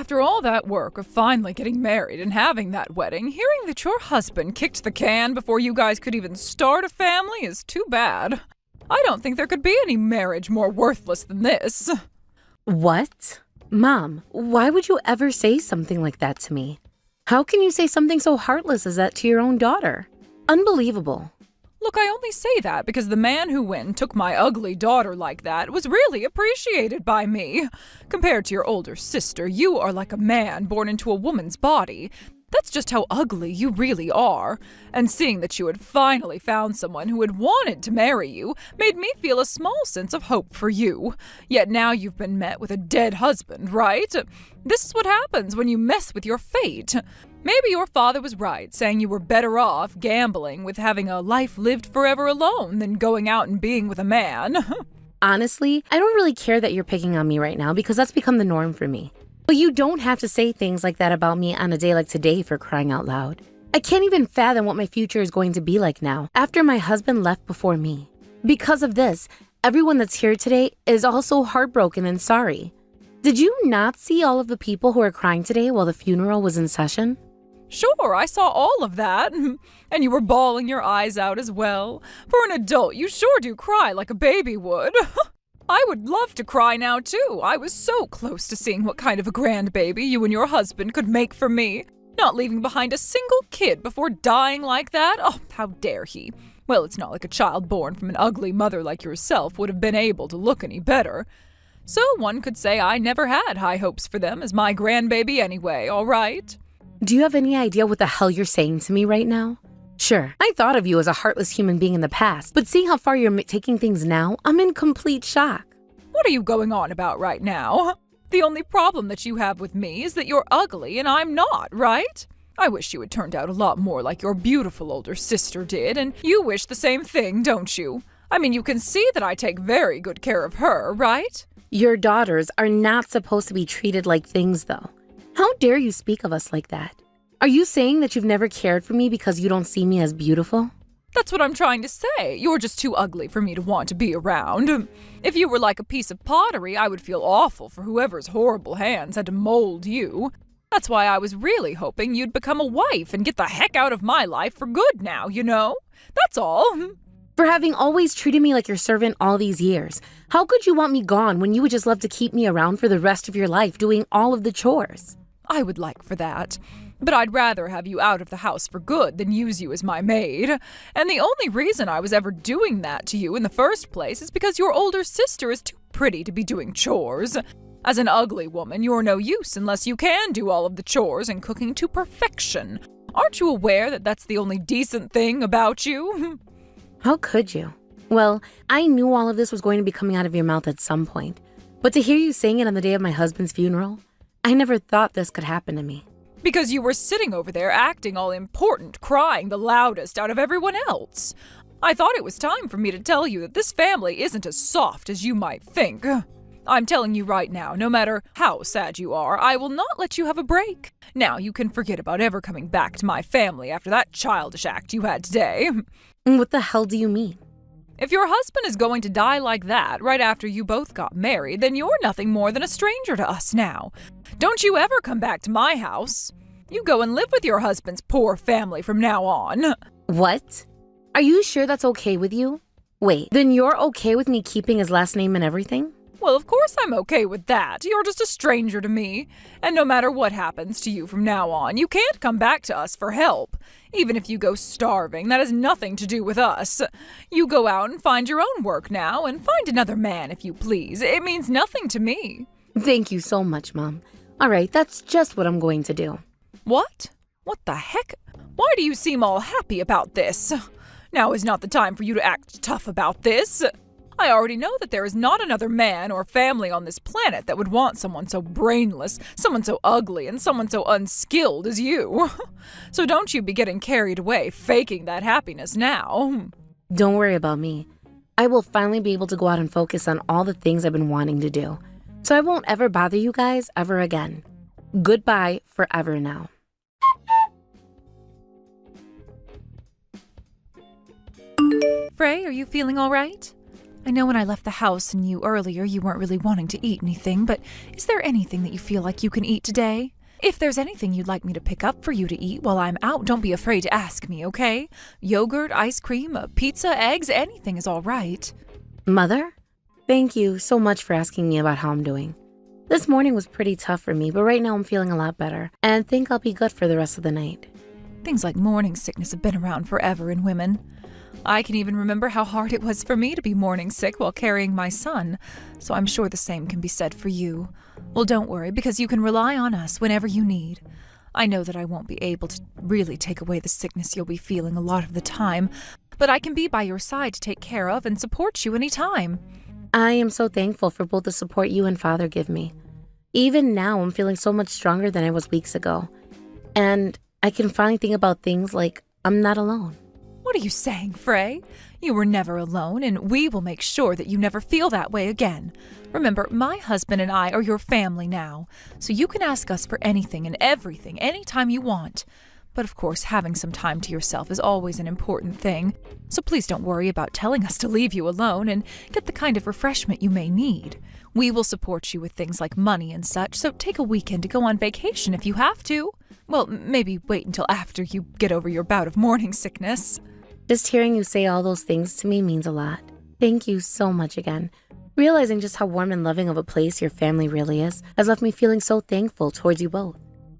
After all that work of finally getting married and having that wedding, hearing that your husband kicked the can before you guys could even start a family is too bad. I don't think there could be any marriage more worthless than this. What? Mom, why would you ever say something like that to me? How can you say something so heartless as that to your own daughter? Unbelievable. Look, I only say that because the man who went and took my ugly daughter like that was really appreciated by me. Compared to your older sister, you are like a man born into a woman's body. That's just how ugly you really are. And seeing that you had finally found someone who had wanted to marry you made me feel a small sense of hope for you. Yet now you've been met with a dead husband, right? This is what happens when you mess with your fate. Maybe your father was right, saying you were better off gambling with having a life lived forever alone than going out and being with a man. Honestly, I don't really care that you're picking on me right now because that's become the norm for me. But you don't have to say things like that about me on a day like today, for crying out loud. I can't even fathom what my future is going to be like now, after my husband left before me. Because of this, everyone that's here today is also heartbroken and sorry. Did you not see all of the people who are crying today while the funeral was in session? Sure, I saw all of that. And you were bawling your eyes out as well. For an adult, you sure do cry like a baby would. I would love to cry now, too. I was so close to seeing what kind of a grandbaby you and your husband could make for me. Not leaving behind a single kid before dying like that. Oh, how dare he. Well, it's not like a child born from an ugly mother like yourself would have been able to look any better. So one could say I never had high hopes for them as my grandbaby anyway, all right? Do you have any idea what the hell you're saying to me right now? Sure, I thought of you as a heartless human being in the past, but seeing how far you're taking things now, I'm in complete shock. What are you going on about right now? The only problem that you have with me is that you're ugly and I'm not, right? I wish you had turned out a lot more like your beautiful older sister did, and you wish the same thing, don't you? I mean, you can see that I take very good care of her, right? Your daughters are not supposed to be treated like things, though. How dare you speak of us like that? Are you saying that you've never cared for me because you don't see me as beautiful? That's what I'm trying to say. You're just too ugly for me to want to be around. If you were like a piece of pottery, I would feel awful for whoever's horrible hands had to mold you. That's why I was really hoping you'd become a wife and get the heck out of my life for good now, you know? That's all. For having always treated me like your servant all these years, how could you want me gone when you would just love to keep me around for the rest of your life doing all of the chores? I would like for that. But I'd rather have you out of the house for good than use you as my maid. And the only reason I was ever doing that to you in the first place is because your older sister is too pretty to be doing chores. As an ugly woman, you're no use unless you can do all of the chores and cooking to perfection. Aren't you aware that that's the only decent thing about you? How could you? Well, I knew all of this was going to be coming out of your mouth at some point. But to hear you saying it on the day of my husband's funeral, I never thought this could happen to me. Because you were sitting over there acting all important, crying the loudest out of everyone else. I thought it was time for me to tell you that this family isn't as soft as you might think. I'm telling you right now, no matter how sad you are, I will not let you have a break. Now you can forget about ever coming back to my family after that childish act you had today. What the hell do you mean? If your husband is going to die like that right after you both got married, then you're nothing more than a stranger to us now. Don't you ever come back to my house. You go and live with your husband's poor family from now on. What? Are you sure that's okay with you? Wait, then you're okay with me keeping his last name and everything? Well, of course I'm okay with that. You're just a stranger to me. And no matter what happens to you from now on, you can't come back to us for help. Even if you go starving, that has nothing to do with us. You go out and find your own work now, and find another man if you please. It means nothing to me. Thank you so much, Mom. All right, that's just what I'm going to do. What? What the heck? Why do you seem all happy about this? Now is not the time for you to act tough about this. I already know that there is not another man or family on this planet that would want someone so brainless, someone so ugly, and someone so unskilled as you. So don't you be getting carried away faking that happiness now. Don't worry about me. I will finally be able to go out and focus on all the things I've been wanting to do. So I won't ever bother you guys ever again. Goodbye forever now. Frey, are you feeling all right? I know when I left the house and you earlier, you weren't really wanting to eat anything, but is there anything that you feel like you can eat today? If there's anything you'd like me to pick up for you to eat while I'm out, don't be afraid to ask me, okay? Yogurt, ice cream, pizza, eggs, anything is all right. Mother? Thank you so much for asking me about how I'm doing. This morning was pretty tough for me, but right now I'm feeling a lot better, and think I'll be good for the rest of the night. Things like morning sickness have been around forever in women. I can even remember how hard it was for me to be morning sick while carrying my son, so I'm sure the same can be said for you. Well, don't worry, because you can rely on us whenever you need. I know that I won't be able to really take away the sickness you'll be feeling a lot of the time, but I can be by your side to take care of and support you anytime. I am so thankful for both the support you and Father give me. Even now, I'm feeling so much stronger than I was weeks ago. And I can finally think about things like I'm not alone. What are you saying, Frey? You were never alone, and we will make sure that you never feel that way again. Remember, my husband and I are your family now, so you can ask us for anything and everything anytime you want. But of course, having some time to yourself is always an important thing, so please don't worry about telling us to leave you alone and get the kind of refreshment you may need. We will support you with things like money and such, so take a weekend to go on vacation if you have to. Well, maybe wait until after you get over your bout of morning sickness. Just hearing you say all those things to me means a lot. Thank you so much again. Realizing just how warm and loving of a place your family really is has left me feeling so thankful towards you both.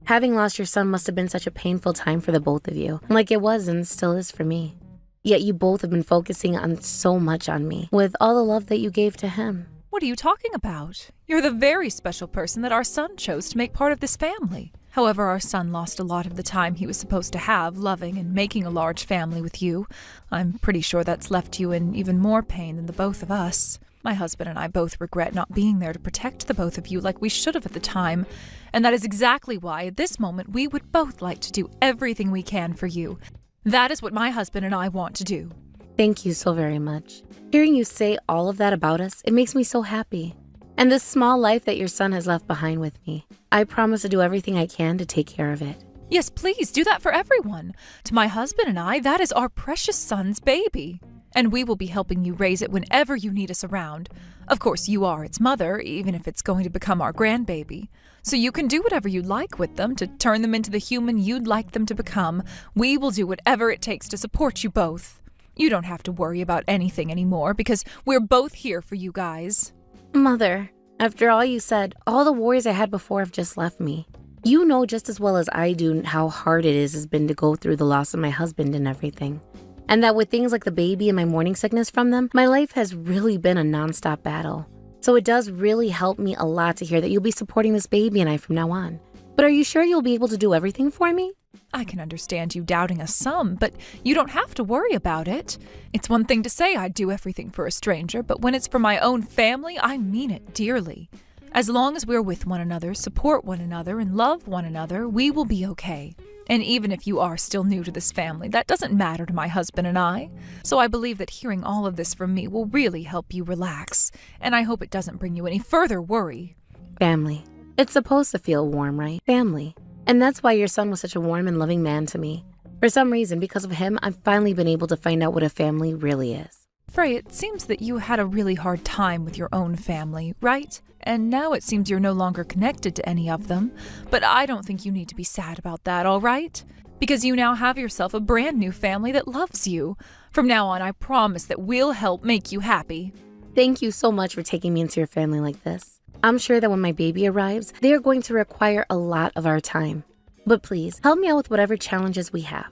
Having lost your son must have been such a painful time for the both of you, like it was and still is for me. Yet you both have been focusing on so much on me, with all the love that you gave to him. What are you talking about? You're the very special person that our son chose to make part of this family. However, our son lost a lot of the time he was supposed to have loving and making a large family with you. I'm pretty sure that's left you in even more pain than the both of us. My husband and I both regret not being there to protect the both of you like we should have at the time, and that is exactly why, at this moment, we would both like to do everything we can for you. That is what my husband and I want to do. Thank you so very much. Hearing you say all of that about us, it makes me so happy. And this small life that your son has left behind with me, I promise to do everything I can to take care of it. Yes, please, do that for everyone. To my husband and I, that is our precious son's baby. And we will be helping you raise it whenever you need us around. Of course, you are its mother, even if it's going to become our grandbaby. So you can do whatever you like with them to turn them into the human you'd like them to become. We will do whatever it takes to support you both. You don't have to worry about anything anymore because we're both here for you guys. Mother, after all you said, all the worries I had before have just left me. You know just as well as I do how hard it has been to go through the loss of my husband and everything. And that with things like the baby and my morning sickness from them, my life has really been a nonstop battle. So it does really help me a lot to hear that you'll be supporting this baby and I from now on. But are you sure you'll be able to do everything for me? I can understand you doubting us some, but you don't have to worry about it. It's one thing to say I'd do everything for a stranger, but when it's for my own family, I mean it dearly. As long as we're with one another, support one another, and love one another, we will be okay. And even if you are still new to this family, that doesn't matter to my husband and I. So I believe that hearing all of this from me will really help you relax, and I hope it doesn't bring you any further worry. Family. It's supposed to feel warm, right? Family. And that's why your son was such a warm and loving man to me. For some reason, because of him, I've finally been able to find out what a family really is. Frey, it seems that you had a really hard time with your own family, right? And now it seems you're no longer connected to any of them. But I don't think you need to be sad about that, all right? Because you now have yourself a brand new family that loves you. From now on, I promise that we'll help make you happy. Thank you so much for taking me into your family like this. I'm sure that when my baby arrives, they are going to require a lot of our time. But please, help me out with whatever challenges we have.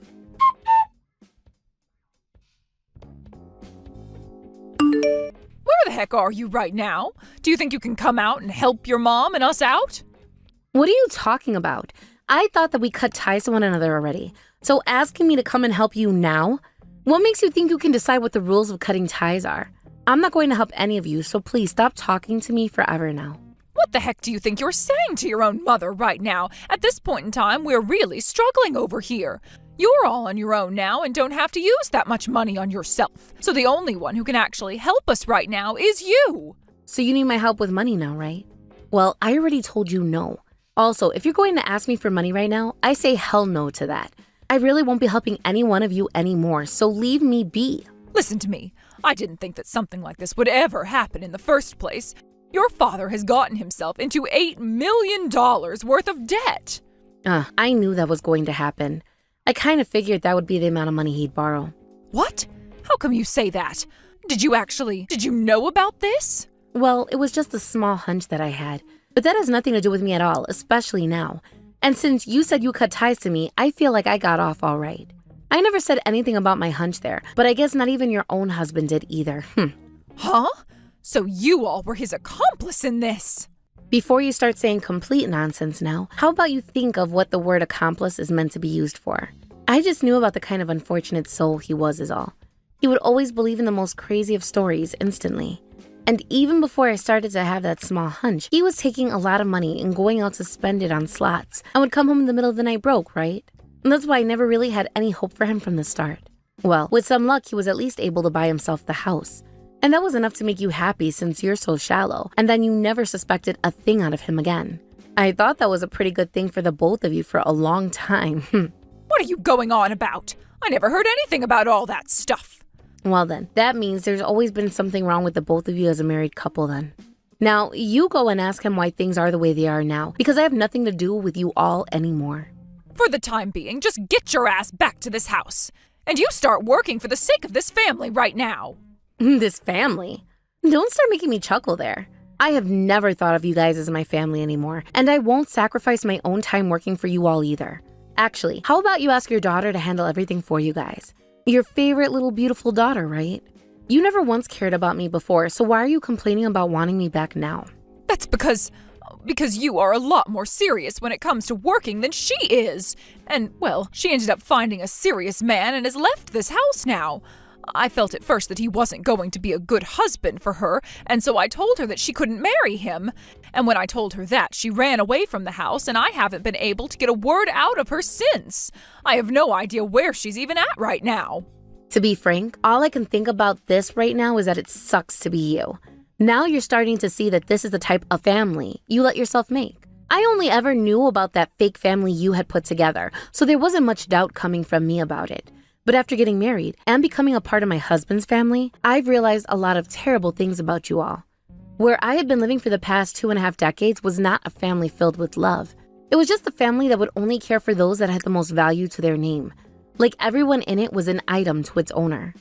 Where the heck are you right now? Do you think you can come out and help your mom and us out? What are you talking about? I thought that we cut ties to one another already. So asking me to come and help you now? What makes you think you can decide what the rules of cutting ties are? I'm not going to help any of you, so please stop talking to me forever now. What the heck do you think you're saying to your own mother right now? At this point in time, we're really struggling over here. You're all on your own now and don't have to use that much money on yourself. So the only one who can actually help us right now is you. So you need my help with money now, right? Well, I already told you no. Also, if you're going to ask me for money right now, I say hell no to that. I really won't be helping any one of you anymore, so leave me be. Listen to me. I didn't think that something like this would ever happen in the first place. Your father has gotten himself into $8 million worth of debt. I knew that was going to happen. I kind of figured that would be the amount of money he'd borrow. What? How come you say that? Did you know about this? Well, it was just a small hunch that I had. But that has nothing to do with me at all, especially now. And since you said you cut ties to me, I feel like I got off all right. I never said anything about my hunch there, but I guess not even your own husband did either. Huh? So you all were his accomplice in this? Before you start saying complete nonsense now, how about you think of what the word accomplice is meant to be used for? I just knew about the kind of unfortunate soul he was is all. He would always believe in the most crazy of stories instantly. And even before I started to have that small hunch, he was taking a lot of money and going out to spend it on slots and would come home in the middle of the night broke, right? And that's why I never really had any hope for him from the start. Well, with some luck, he was at least able to buy himself the house. And that was enough to make you happy since you're so shallow, and then you never suspected a thing out of him again. I thought that was a pretty good thing for the both of you for a long time. What are you going on about? I never heard anything about all that stuff. Well then, that means there's always been something wrong with the both of you as a married couple then. Now, you go and ask him why things are the way they are now, because I have nothing to do with you all anymore. For the time being, just get your ass back to this house. And you start working for the sake of this family right now. This family? Don't start making me chuckle there. I have never thought of you guys as my family anymore, and I won't sacrifice my own time working for you all either. Actually, how about you ask your daughter to handle everything for you guys? Your favorite little beautiful daughter, right? You never once cared about me before, so why are you complaining about wanting me back now? That's because you are a lot more serious when it comes to working than she is. And, well, she ended up finding a serious man and has left this house now. I felt at first that he wasn't going to be a good husband for her, and so I told her that she couldn't marry him. And when I told her that, she ran away from the house, and I haven't been able to get a word out of her since. I have no idea where she's even at right now. To be frank, all I can think about this right now is that it sucks to be you. Now you're starting to see that this is the type of family you let yourself make. I only ever knew about that fake family you had put together, so there wasn't much doubt coming from me about it. But after getting married and becoming a part of my husband's family, I've realized a lot of terrible things about you all. Where I had been living for the past 2.5 decades was not a family filled with love. It was just a family that would only care for those that had the most value to their name. Like everyone in it was an item to its owner.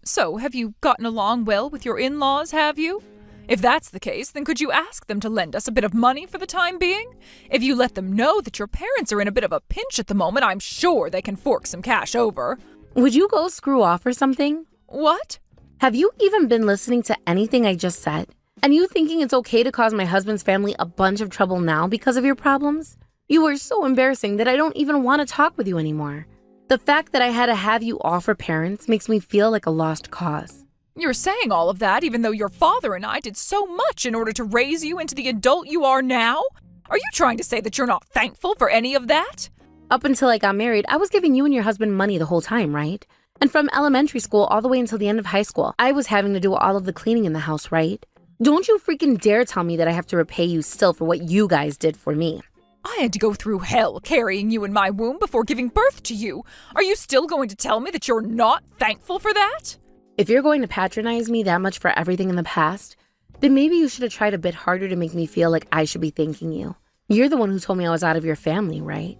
So, have you gotten along well with your in-laws, have you? If that's the case, then could you ask them to lend us a bit of money for the time being? If you let them know that your parents are in a bit of a pinch at the moment, I'm sure they can fork some cash over. Would you go screw off or something? What? Have you even been listening to anything I just said? And you thinking it's okay to cause my husband's family a bunch of trouble now because of your problems? You are so embarrassing that I don't even want to talk with you anymore. The fact that I had to have you offer parents makes me feel like a lost cause. You're saying all of that even though your father and I did so much in order to raise you into the adult you are now? Are you trying to say that you're not thankful for any of that? Up until I got married, I was giving you and your husband money the whole time, right? And from elementary school all the way until the end of high school, I was having to do all of the cleaning in the house, right? Don't you freaking dare tell me that I have to repay you still for what you guys did for me. I had to go through hell carrying you in my womb before giving birth to you. Are you still going to tell me that you're not thankful for that? If you're going to patronize me that much for everything in the past, then maybe you should have tried a bit harder to make me feel like I should be thanking you. You're the one who told me I was out of your family, right?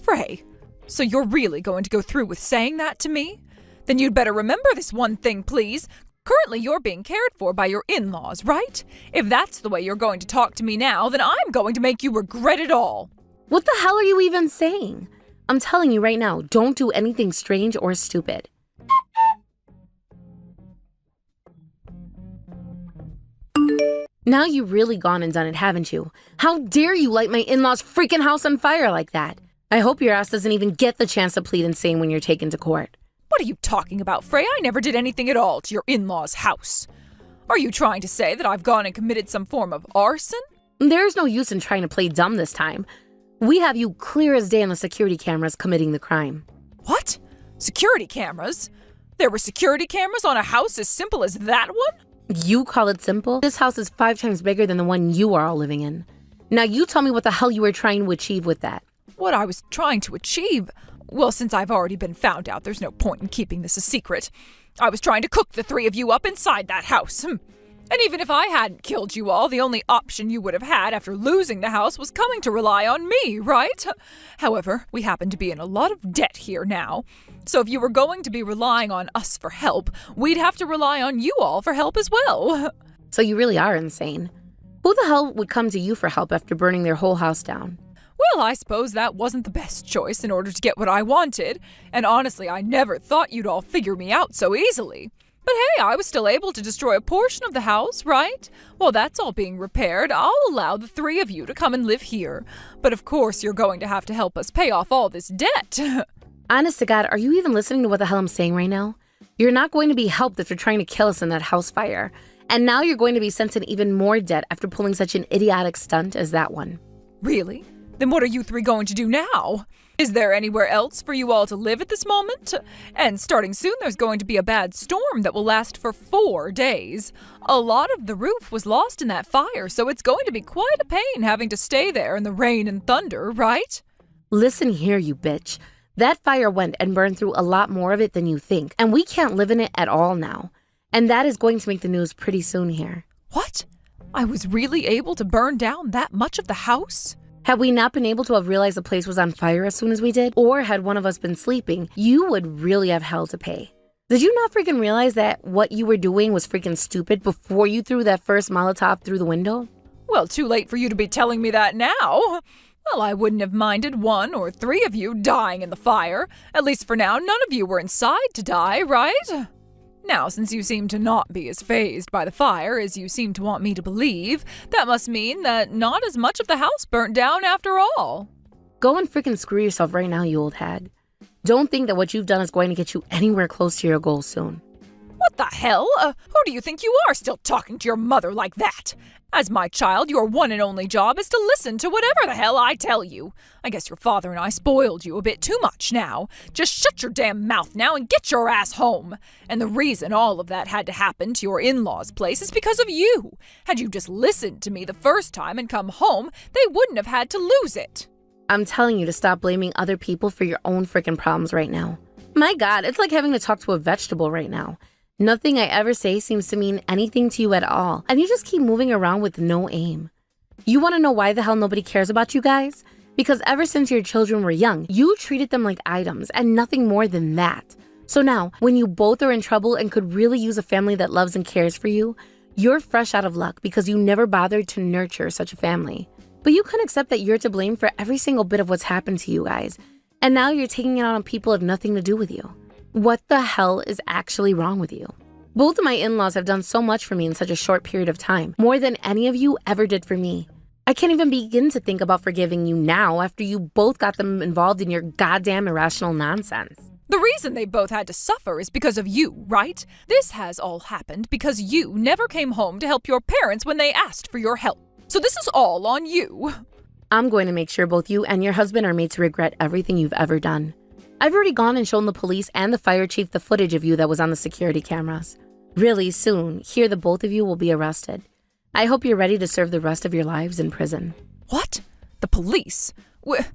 Frey, so you're really going to go through with saying that to me? Then you'd better remember this one thing, please. Currently, you're being cared for by your in-laws, right? If that's the way you're going to talk to me now, then I'm going to make you regret it all. What the hell are you even saying? I'm telling you right now, don't do anything strange or stupid. Now you've really gone and done it, haven't you? How dare you light my in-laws' freaking house on fire like that? I hope your ass doesn't even get the chance to plead insane when you're taken to court. What are you talking about, Frey? I never did anything at all to your in-laws' house. Are you trying to say that I've gone and committed some form of arson? There's no use in trying to play dumb this time. We have you clear as day on the security cameras committing the crime. What? Security cameras? There were security cameras on a house as simple as that one? You call it simple? This house is 5 times bigger than the one you are all living in. Now you tell me what the hell you were trying to achieve with that. What I was trying to achieve? Well, since I've already been found out, there's no point in keeping this a secret. I was trying to cook the three of you up inside that house. And even if I hadn't killed you all, the only option you would have had after losing the house was coming to rely on me, right? However, we happen to be in a lot of debt here now. So if you were going to be relying on us for help, we'd have to rely on you all for help as well. So you really are insane. Who the hell would come to you for help after burning their whole house down? Well, I suppose that wasn't the best choice in order to get what I wanted. And honestly, I never thought you'd all figure me out so easily. But hey, I was still able to destroy a portion of the house, right? While that's all being repaired, I'll allow the three of you to come and live here. But of course, you're going to have to help us pay off all this debt. Honest to God, are you even listening to what the hell I'm saying right now? You're not going to be helped if you're trying to kill us in that house fire. And now you're going to be sent in even more debt after pulling such an idiotic stunt as that one. Really? Then what are you three going to do now? Is there anywhere else for you all to live at this moment? And starting soon, there's going to be a bad storm that will last for 4 days. A lot of the roof was lost in that fire, so it's going to be quite a pain having to stay there in the rain and thunder, right? Listen here, you bitch. That fire went and burned through a lot more of it than you think, and we can't live in it at all now. And that is going to make the news pretty soon here. What? I was really able to burn down that much of the house? Had we not been able to have realized the place was on fire as soon as we did, or had one of us been sleeping, you would really have hell to pay. Did you not freaking realize that what you were doing was freaking stupid before you threw that first Molotov through the window? Well, too late for you to be telling me that now. Well, I wouldn't have minded 1 or 3 of you dying in the fire. At least for now, none of you were inside to die, right? Now, since you seem to not be as fazed by the fire as you seem to want me to believe, that must mean that not as much of the house burnt down after all. Go and freaking screw yourself right now, you old hag. Don't think that what you've done is going to get you anywhere close to your goal soon. What the hell? Who do you think you are, still talking to your mother like that? As my child, your one and only job is to listen to whatever the hell I tell you. I guess your father and I spoiled you a bit too much now. Just shut your damn mouth now and get your ass home. And the reason all of that had to happen to your in-laws' place is because of you. Had you just listened to me the first time and come home, they wouldn't have had to lose it. I'm telling you to stop blaming other people for your own freaking problems right now. My God, it's like having to talk to a vegetable right now. Nothing I ever say seems to mean anything to you at all, and you just keep moving around with no aim. You want to know why the hell nobody cares about you guys? Because ever since your children were young, you treated them like items and nothing more than that. So now, when you both are in trouble and could really use a family that loves and cares for you, you're fresh out of luck because you never bothered to nurture such a family. But you can accept that you're to blame for every single bit of what's happened to you guys, and now you're taking it out on people who have nothing to do with you. What the hell is actually wrong with you? Both of my in-laws have done so much for me in such a short period of time, more than any of you ever did for me. I can't even begin to think about forgiving you now after you both got them involved in your goddamn irrational nonsense. The reason they both had to suffer is because of you, right? This has all happened because you never came home to help your parents when they asked for your help. So this is all on you. I'm going to make sure both you and your husband are made to regret everything you've ever done. I've already gone and shown the police and the fire chief the footage of you that was on the security cameras. Really soon, here the both of you will be arrested. I hope you're ready to serve the rest of your lives in prison. What? The police? What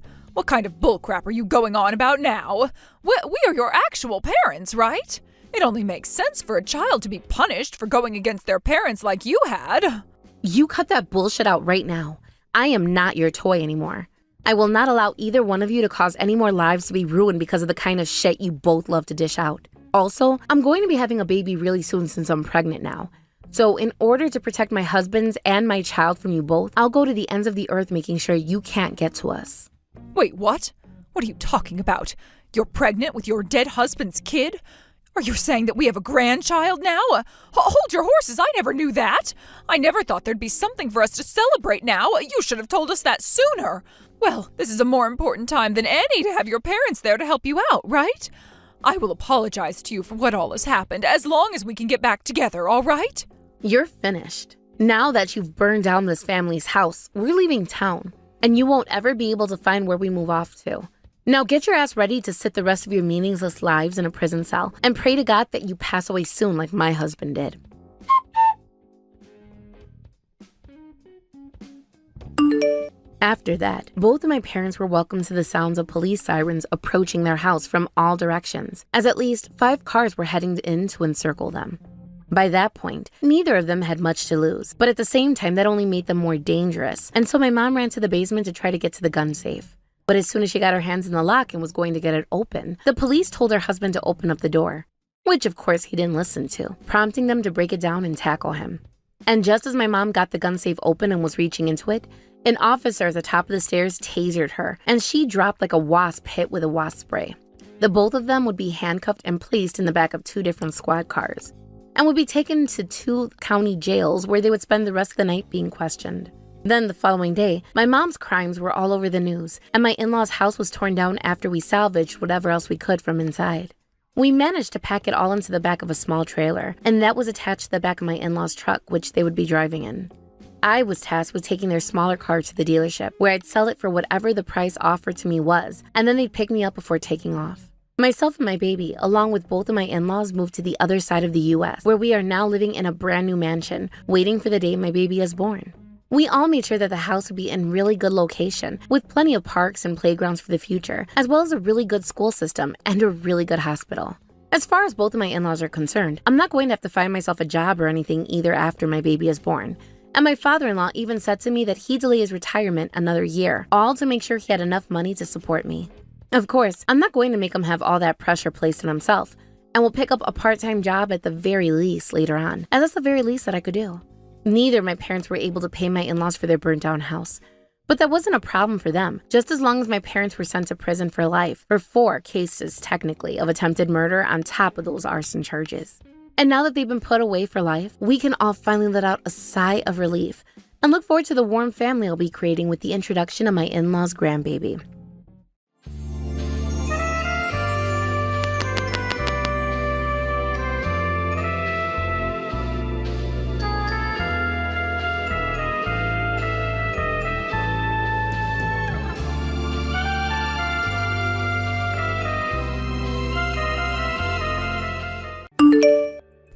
kind of bullcrap are you going on about now? We are your actual parents, right? It only makes sense for a child to be punished for going against their parents like you had. You cut that bullshit out right now. I am not your toy anymore. I will not allow either one of you to cause any more lives to be ruined because of the kind of shit you both love to dish out. Also, I'm going to be having a baby really soon since I'm pregnant now. So in order to protect my husband's and my child from you both, I'll go to the ends of the earth making sure you can't get to us. Wait, what? What are you talking about? You're pregnant with your dead husband's kid? Are you saying that we have a grandchild now? Hold your horses, I never knew that. I never thought there'd be something for us to celebrate now. You should have told us that sooner. Well, this is a more important time than any to have your parents there to help you out, right? I will apologize to you for what all has happened, as long as we can get back together, all right? You're finished. Now that you've burned down this family's house, we're leaving town, and you won't ever be able to find where we move off to. Now get your ass ready to sit the rest of your meaningless lives in a prison cell and pray to God that you pass away soon like my husband did. After that, both of my parents were welcome to the sounds of police sirens approaching their house from all directions, as at least 5 cars were heading in to encircle them. By that point, neither of them had much to lose, but at the same time, that only made them more dangerous, and so my mom ran to the basement to try to get to the gun safe. But as soon as she got her hands in the lock and was going to get it open, the police told her husband to open up the door, which of course he didn't listen to, prompting them to break it down and tackle him. And just as my mom got the gun safe open and was reaching into it, an officer at the top of the stairs tasered her, and she dropped like a wasp hit with a wasp spray. The both of them would be handcuffed and placed in the back of 2 different squad cars, and would be taken to 2 county jails where they would spend the rest of the night being questioned. Then the following day, my mom's crimes were all over the news, and my in-laws' house was torn down after we salvaged whatever else we could from inside. We managed to pack it all into the back of a small trailer, and that was attached to the back of my in-laws' truck, which they would be driving in. I was tasked with taking their smaller car to the dealership, where I'd sell it for whatever the price offered to me was, and then they'd pick me up before taking off. Myself and my baby, along with both of my in-laws, moved to the other side of the U.S., where we are now living in a brand new mansion, waiting for the day my baby is born. We all made sure that the house would be in really good location, with plenty of parks and playgrounds for the future, as well as a really good school system and a really good hospital. As far as both of my in-laws are concerned, I'm not going to have to find myself a job or anything either after my baby is born. And my father-in-law even said to me that he'd delay his retirement another year, all to make sure he had enough money to support me. Of course, I'm not going to make him have all that pressure placed on himself, and will pick up a part-time job at the very least later on, as that's the very least that I could do. Neither of my parents were able to pay my in-laws for their burnt-down house. But that wasn't a problem for them, just as long as my parents were sent to prison for life, for 4 cases, technically, of attempted murder on top of those arson charges. And now that they've been put away for life, we can all finally let out a sigh of relief and look forward to the warm family I'll be creating with the introduction of my in-laws' grandbaby.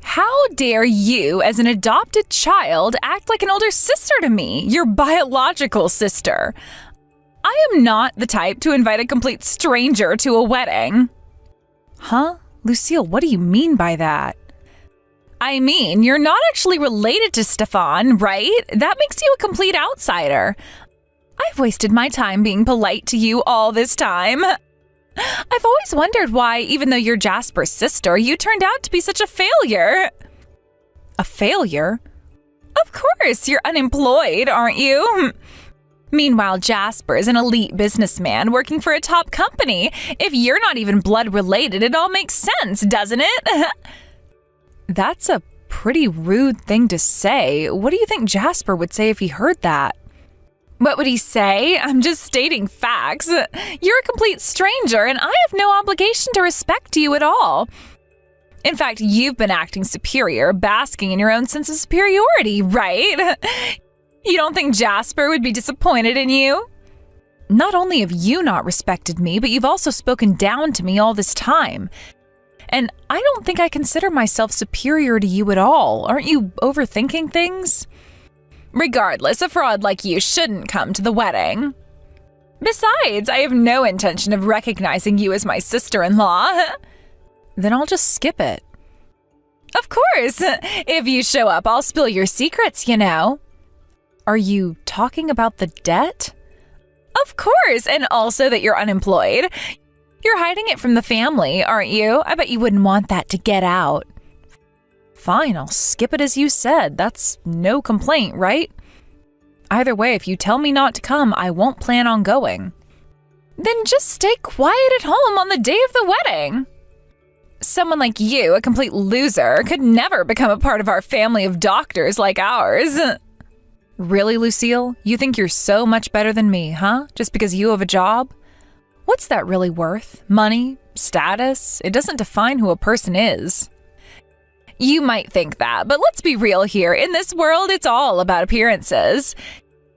How dare you, as an adopted child, act like an older sister to me, your biological sister? I am not the type to invite a complete stranger to a wedding. Huh? Lucille, what do you mean by that? I mean, you're not actually related to Stefan, right? That makes you a complete outsider. I've wasted my time being polite to you all this time. I've always wondered why, even though you're Jasper's sister, you turned out to be such a failure. A failure? Of course, you're unemployed, aren't you? Meanwhile, Jasper is an elite businessman working for a top company. If you're not even blood related, it all makes sense, doesn't it? That's a pretty rude thing to say. What do you think Jasper would say if he heard that? What would he say? I'm just stating facts. You're a complete stranger, and I have no obligation to respect you at all. In fact, you've been acting superior, basking in your own sense of superiority, right? You don't think Jasper would be disappointed in you? Not only have you not respected me, but you've also spoken down to me all this time. And I don't think I consider myself superior to you at all. Aren't you overthinking things? Regardless, a fraud like you shouldn't come to the wedding. Besides, I have no intention of recognizing you as my sister-in-law. Then I'll just skip it. Of course! If you show up, I'll spill your secrets, you know. Are you talking about the debt? Of course, and also that you're unemployed. You're hiding it from the family, aren't you? I bet you wouldn't want that to get out. Fine, I'll skip it as you said. That's no complaint, right? Either way, if you tell me not to come, I won't plan on going. Then just stay quiet at home on the day of the wedding. Someone like you, a complete loser, could never become a part of our family of doctors like ours. Really, Lucille? You think you're so much better than me, huh? Just because you have a job? What's that really worth? Money? Status? It doesn't define who a person is. You might think that, but let's be real here. In this world, it's all about appearances.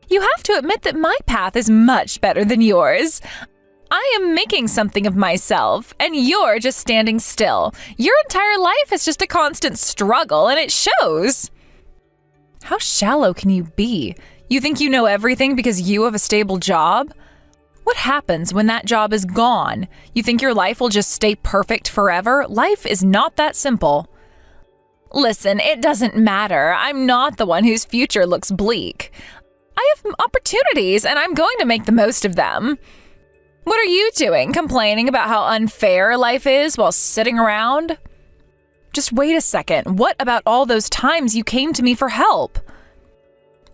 You have to admit that my path is much better than yours. I am making something of myself, and you're just standing still. Your entire life is just a constant struggle, and it shows. How shallow can you be? You think you know everything because you have a stable job? What happens when that job is gone? You think your life will just stay perfect forever? Life is not that simple. Listen, it doesn't matter. I'm not the one whose future looks bleak. I have opportunities, and I'm going to make the most of them. What are you doing, complaining about how unfair life is while sitting around? Just wait a second. What about all those times you came to me for help?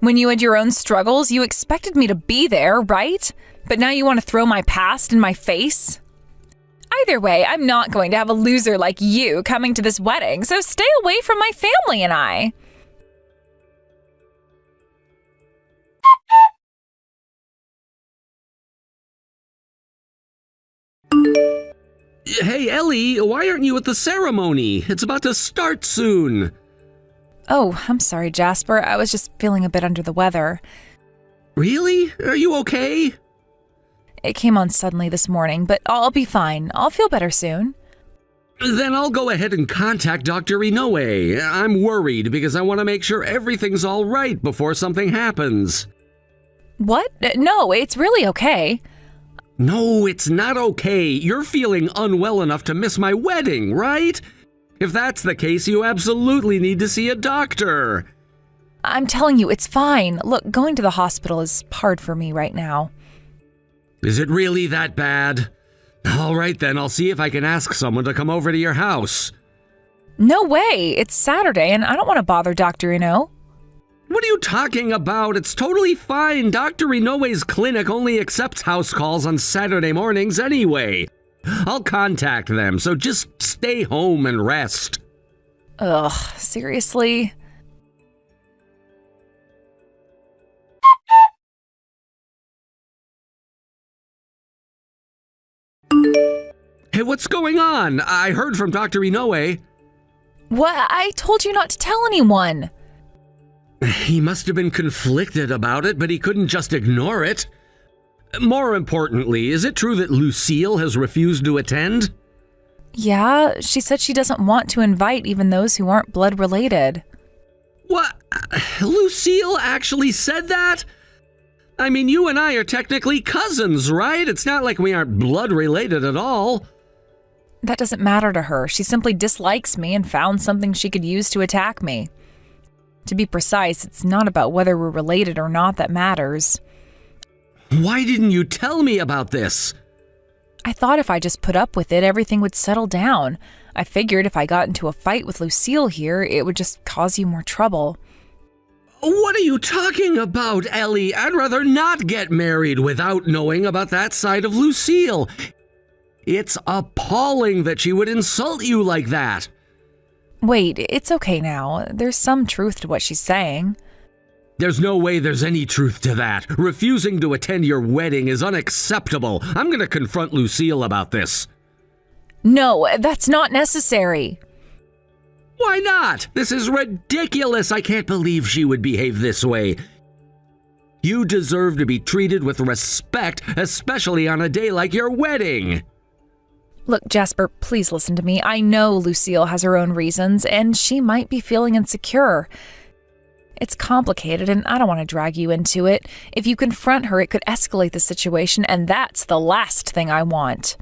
When you had your own struggles, you expected me to be there, right? But now you want to throw my past in my face? Either way, I'm not going to have a loser like you coming to this wedding, so stay away from my family and I. Hey, Ellie, why aren't you at the ceremony? It's about to start soon. Oh, I'm sorry, Jasper. I was just feeling a bit under the weather. Really? Are you okay? It came on suddenly this morning, but I'll be fine. I'll feel better soon. Then I'll go ahead and contact Dr. Inoue. I'm worried because I want to make sure everything's all right before something happens. What? No, it's really okay. No, it's not okay. You're feeling unwell enough to miss my wedding, right? If that's the case, you absolutely need to see a doctor. I'm telling you, it's fine. Look, going to the hospital is hard for me right now. Is it really that bad? All right, then, I'll see if I can ask someone to come over to your house. No way. It's Saturday, and I don't want to bother Dr. Ino. What are you talking about? It's totally fine. Dr. Inoue's clinic only accepts house calls on Saturday mornings anyway. I'll contact them, so just stay home and rest. Ugh, seriously? Hey, what's going on? I heard from Dr. Inoue. What? I told you not to tell anyone. He must have been conflicted about it, but he couldn't just ignore it. More importantly, is it true that Lucille has refused to attend? Yeah, she said she doesn't want to invite even those who aren't blood related. What? Lucille actually said that? I mean, you and I are technically cousins, right? It's not like we aren't blood related at all. That doesn't matter to her. She simply dislikes me and found something she could use to attack me. To be precise, it's not about whether we're related or not that matters. Why didn't you tell me about this? I thought if I just put up with it, everything would settle down. I figured if I got into a fight with Lucille here, it would just cause you more trouble. What are you talking about, Ellie? I'd rather not get married without knowing about that side of Lucille. It's appalling that she would insult you like that. Wait, it's okay now. There's some truth to what she's saying. There's no way there's any truth to that. Refusing to attend your wedding is unacceptable. I'm going to confront Lucille about this. No, that's not necessary. Why not? This is ridiculous. I can't believe she would behave this way. You deserve to be treated with respect, especially on a day like your wedding. Look, Jasper, please listen to me. I know Lucille has her own reasons, and she might be feeling insecure. It's complicated, and I don't want to drag you into it. If you confront her, it could escalate the situation, and that's the last thing I want.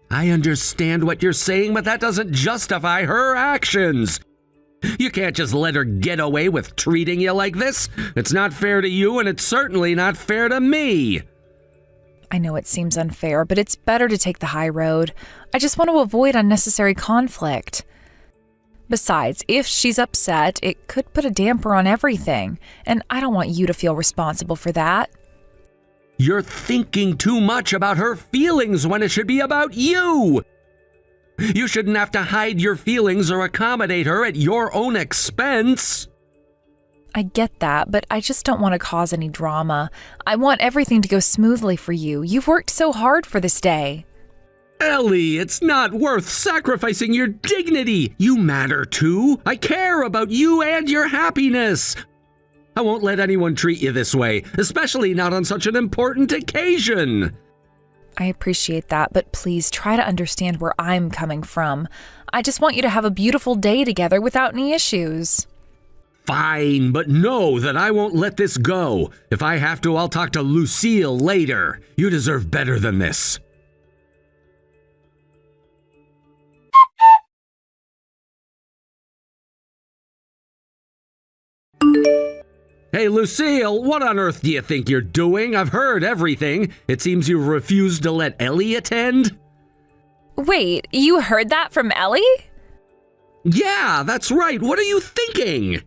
I understand what you're saying, but that doesn't justify her actions. You can't just let her get away with treating you like this. It's not fair to you, and it's certainly not fair to me. I know it seems unfair, but it's better to take the high road. I just want to avoid unnecessary conflict. Besides, if she's upset, it could put a damper on everything, and I don't want you to feel responsible for that. You're thinking too much about her feelings when it should be about you. You shouldn't have to hide your feelings or accommodate her at your own expense. I get that, but I just don't want to cause any drama. I want everything to go smoothly for you. You've worked so hard for this day. Ellie, it's not worth sacrificing your dignity. You matter too. I care about you and your happiness. I won't let anyone treat you this way, especially not on such an important occasion. I appreciate that, but please try to understand where I'm coming from. I just want you to have a beautiful day together without any issues. Fine, but know that I won't let this go. If I have to, I'll talk to Lucille later. You deserve better than this. Hey, Lucille, what on earth do you think you're doing? I've heard everything. It seems you've refused to let Ellie attend. Wait, you heard that from Ellie? Yeah, that's right. What are you thinking?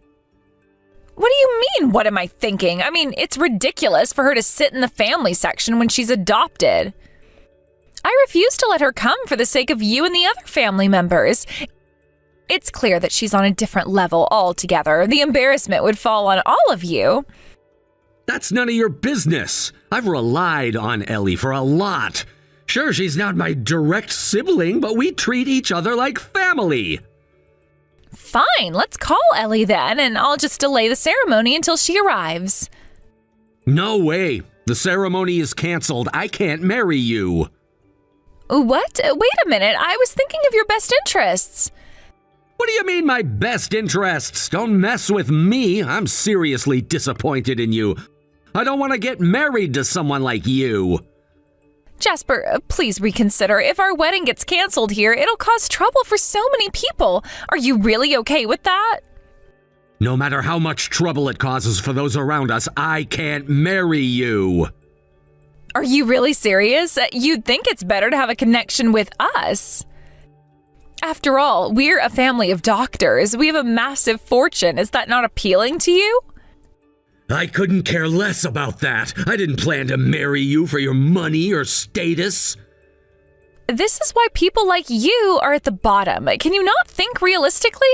What do you mean, what am I thinking? I mean, it's ridiculous for her to sit in the family section when she's adopted. I refuse to let her come for the sake of you and the other family members. It's clear that she's on a different level altogether. The embarrassment would fall on all of you. That's none of your business. I've relied on Ellie for a lot. Sure, she's not my direct sibling, but we treat each other like family. Fine, let's call Ellie then, and I'll just delay the ceremony until she arrives. No way. The ceremony is canceled. I can't marry you. What? Wait a minute, I was thinking of your best interests. What do you mean, my best interests? Don't mess with me. I'm seriously disappointed in you. I don't want to get married to someone like you. Jasper, please reconsider. If our wedding gets canceled here, it'll cause trouble for so many people. Are you really okay with that? No matter how much trouble it causes for those around us, I can't marry you. Are you really serious? You'd think it's better to have a connection with us. After all, we're a family of doctors. We have a massive fortune. Is that not appealing to you? I couldn't care less about that. I didn't plan to marry you for your money or status. This is why people like you are at the bottom. Can you not think realistically?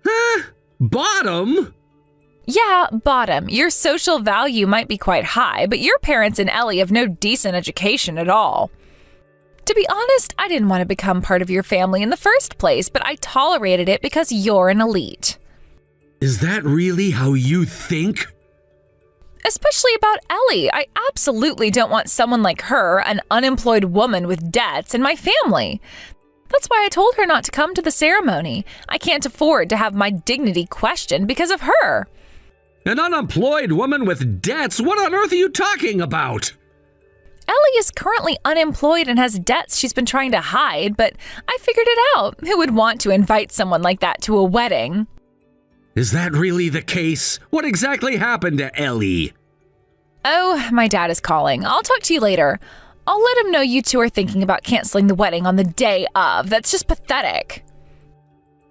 Huh? Bottom? Yeah, bottom. Your social value might be quite high, but your parents and Ellie have no decent education at all. To be honest, I didn't want to become part of your family in the first place, but I tolerated it because you're an elite. Is that really how you think? Especially about Ellie. I absolutely don't want someone like her, an unemployed woman with debts, in my family. That's why I told her not to come to the ceremony. I can't afford to have my dignity questioned because of her. An unemployed woman with debts? What on earth are you talking about? Ellie is currently unemployed and has debts she's been trying to hide, but I figured it out. Who would want to invite someone like that to a wedding? Is that really the case? What exactly happened to Ellie? Oh, my dad is calling. I'll talk to you later. I'll let him know you two are thinking about canceling the wedding on the day of. That's just pathetic.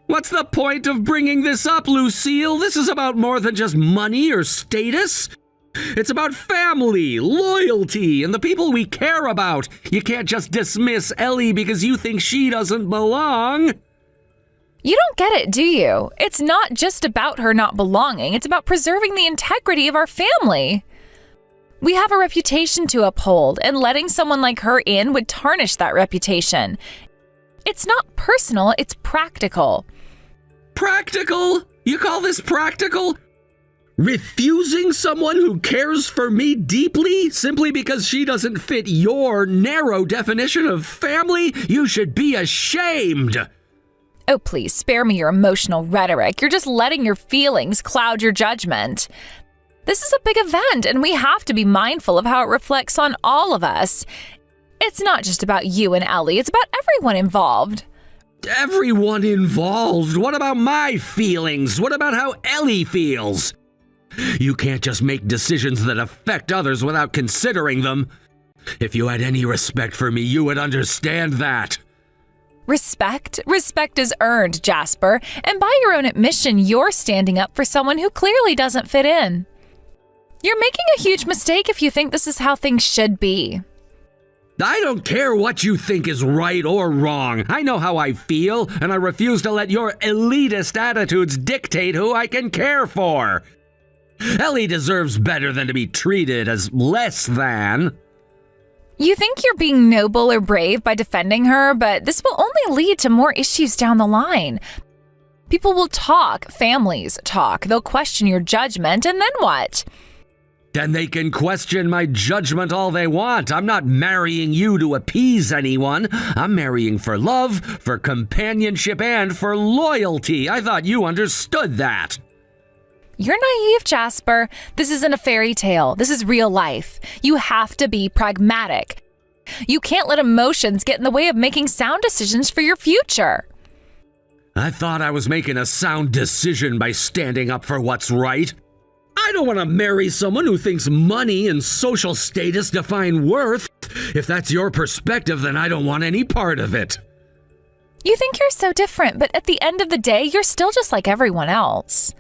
What's the point of bringing this up, Lucille? This is about more than just money or status. It's about family, loyalty, and the people we care about. You can't just dismiss Ellie because you think she doesn't belong. You don't get it, do you? It's not just about her not belonging. It's about preserving the integrity of our family. We have a reputation to uphold, and letting someone like her in would tarnish that reputation. It's not personal, it's practical. Practical? You call this practical? Refusing someone who cares for me deeply simply because she doesn't fit your narrow definition of family? You should be ashamed. Oh, please, spare me your emotional rhetoric. You're just letting your feelings cloud your judgment. This is a big event, and we have to be mindful of how it reflects on all of us. It's not just about you and Ellie, it's about everyone involved. Everyone involved? What about my feelings? What about how Ellie feels? You can't just make decisions that affect others without considering them. If you had any respect for me, you would understand that. Respect? Respect is earned, Jasper. And by your own admission, you're standing up for someone who clearly doesn't fit in. You're making a huge mistake if you think this is how things should be. I don't care what you think is right or wrong. I know how I feel, and I refuse to let your elitist attitudes dictate who I can care for. Ellie deserves better than to be treated as less than. You think you're being noble or brave by defending her, but this will only lead to more issues down the line. People will talk, families talk, they'll question your judgment, and then what? Then they can question my judgment all they want. I'm not marrying you to appease anyone. I'm marrying for love, for companionship, and for loyalty. I thought you understood that. You're naive, Jasper. This isn't a fairy tale. This is real life. You have to be pragmatic. You can't let emotions get in the way of making sound decisions for your future. I thought I was making a sound decision by standing up for what's right. I don't want to marry someone who thinks money and social status define worth. If that's your perspective, then I don't want any part of it. You think you're so different, but at the end of the day, you're still just like everyone else.